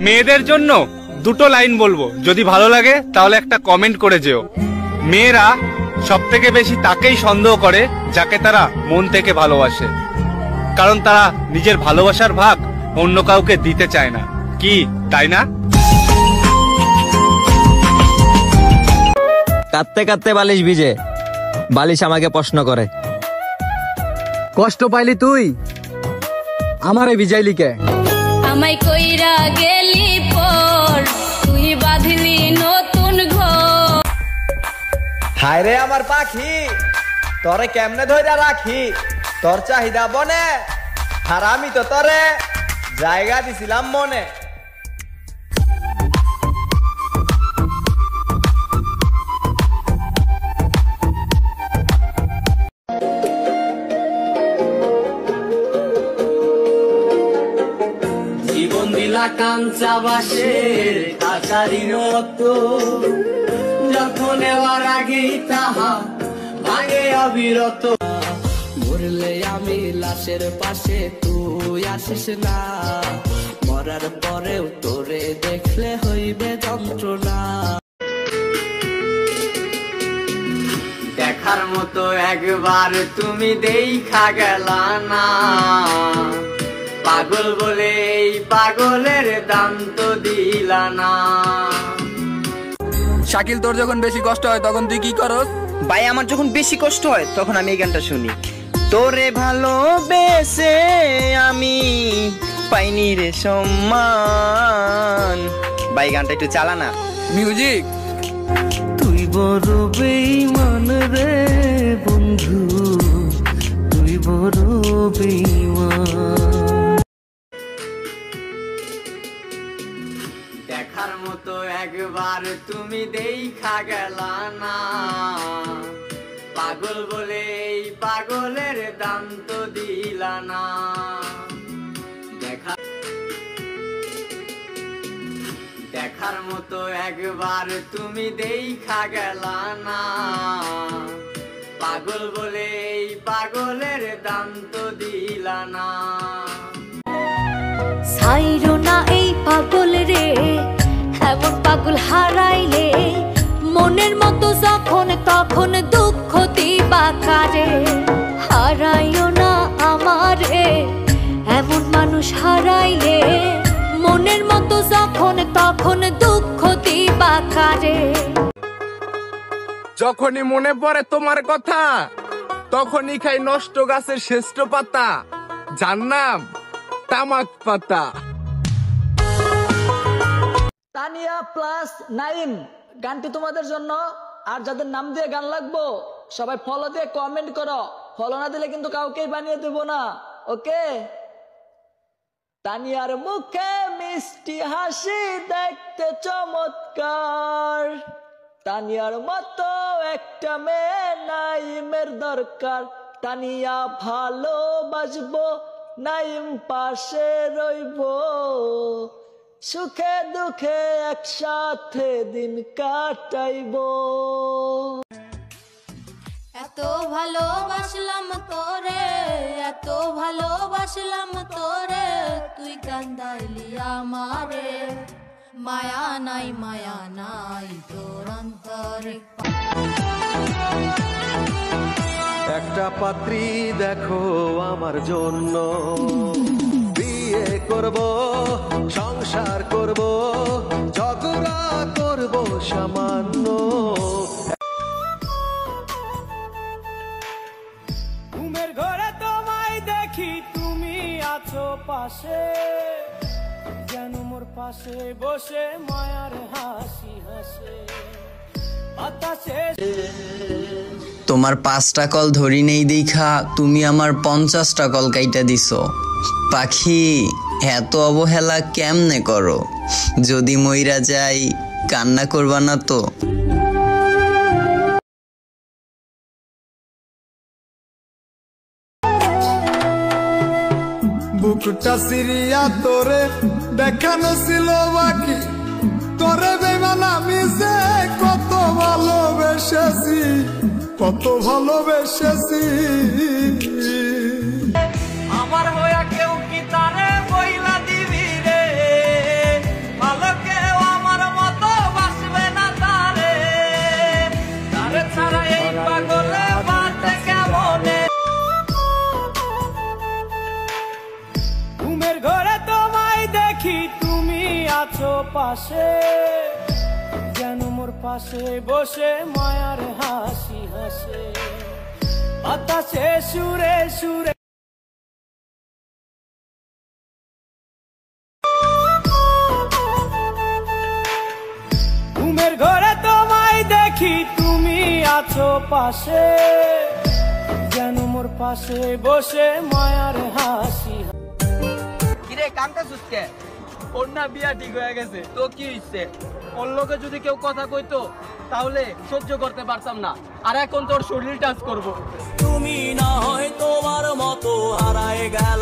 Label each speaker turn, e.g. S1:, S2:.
S1: মেয়েদের জন্য দুটো লাইন বলবো, যদি ভালো লাগে তাহলে একটা কমেন্ট করে যেও। মেয়েরা সব থেকে বেশি তাকেই সন্দেহ করে যাকে তারা মন থেকে ভালোবাসে, কারণ তারা নিজের ভালোবাসার ভাগ অন্য কাউকে দিতে চায় না। কি তাই না?
S2: কাঁদতে কাঁদতে বালিশ ভিজে, বালিশ আমাকে প্রশ্ন করে, কষ্ট পাইলি তুই, আমারে ভিজাইলি কে?
S3: আমায় কইরা গেলি পর, তুই বাঁধলি নতুন ঘর।
S4: হায় রে আমার পাখি, তোরে কেমনে ধইরা রাখি, তোর চাহিদা বনে, আর আমি তো তোরে জায়গা দিছিলাম মনে। জীবন দিলা কাঞ্চা বাসের কাছারির মতো, যখন এবার আগেই তাহা ভাঙে অবিরত। মরলে আমি লাশের পাশে, তুই আসিস না, মরার পরেও তোরে দেখলে হইবে যন্ত্রণা। দেখার মতো একবার তুমি দেখা গেলা না, পাগল বলে এই পাগলের দাম তো দিলা না।
S5: শাকিল, তোর যখন বেশি কষ্ট হয় তখন তুই কি করস?
S4: ভাই আমার যখন বেশি কষ্ট হয় তখন আমি এই গানটা শুনি। তোরে ভালোবেসে আমি পাইনি রে সম্মান। ভাই গানটা একটু চালা না।
S5: মিউজিক।
S4: তুই বড় বেঈমান রে বন্ধু, তুই বড় বেঈমান। দেখার মতো একবার তুমি দেখা গেলা না, পাগল বলে এই পাগলের দাম তো দিলা না। দেখার মতো একবার তুমি দেখা গেলা না, পাগল বলে এই পাগলের দাম তো দিলা না।
S3: ছাইরো না এই পাগল রে, এমন পাগল হারাইলে মনের মতো যখন তখন দুঃখ দিবা কারে। হারাইও না আমারে, এমন মানুষ হারাইলে মনের মতো যখন তখন দুঃখ দিবা কারে।
S5: যখনই মনে পড়ে তোমার কথা, তখনই খাই নষ্ট গাছের শ্রেষ্ঠ পাতা, যার নাম তামাক পাতা।
S6: তানিয়া প্লাস নাইম গানটি তোমাদের জন্য। আর যাদের নাম দিয়ে গান লাগবো সবাই ফলো দিয়ে কমেন্ট করো, ফলো না দিলে কিন্তু কাউকেই বানিয়ে দেবো না। ওকে? তানিয়ার মুখে মিষ্টি হাসি দেখতে চমৎকার, তানিয়ার মতো একটা মেয়ে নাইমের দরকার। তানিয়া ভালোবাসবো, নাইম পাশে রইব, সুখে দুঃখে একসাথে দিন কাটাইব।
S3: এত ভালোবাসলাম তোরে, এত ভালোবাসলাম তোরে, তুই কান্দাইলি আমারে। মায়া নাই তোর অন্তরে।
S7: একটা পাত্রী দেখো আমার জন্য, বিয়ে করব, সংসার করব, ঝগড়া করব সামান্য।
S6: ঘুমের ঘরে তোমায় দেখি, তুমি আছো পাশে, যেন মোর পাশে বসে মায়ার হাসি হাসে।
S4: তোমার 5টা কল ধরি নেই দেখা তুমি আমার 50টা কল কাইটা দিছো। পাখি, এত অবহেলা কেমনে করো? যদি মইরা যাই কান্না করবা না তো?
S7: বুকটা সিরিয়া তোরে দেখানো ছিল বাকি, তোরে বেমান আমি যে কত ভালোবেসেছি, কত ভালোবেসেছি।
S6: আমার হইয়া কেউ কি তারে বইলা দিবি রে,
S8: পাশে, যেন মোর পাশে বসে মায়ার হাসি হাসে, বাতাসে সুরে সুরে। ঘুমের ঘরে তোমায় দেখি তুমি আছো পাশে, যেন মোর পাশে বসে মায়ার হাসি।
S2: কিরে কামটা সুস্কে ওর না বিয়া ঠিক হয়ে গেছে, তো কি হইছে? ওর লোকে যদি কেউ কথা কইতো তাহলে সহ্য করতে পারতাম না, আর এখন তোর শরীর টাচ করবো।
S8: তুমি না হয় তোমার মতো হারায় গেল।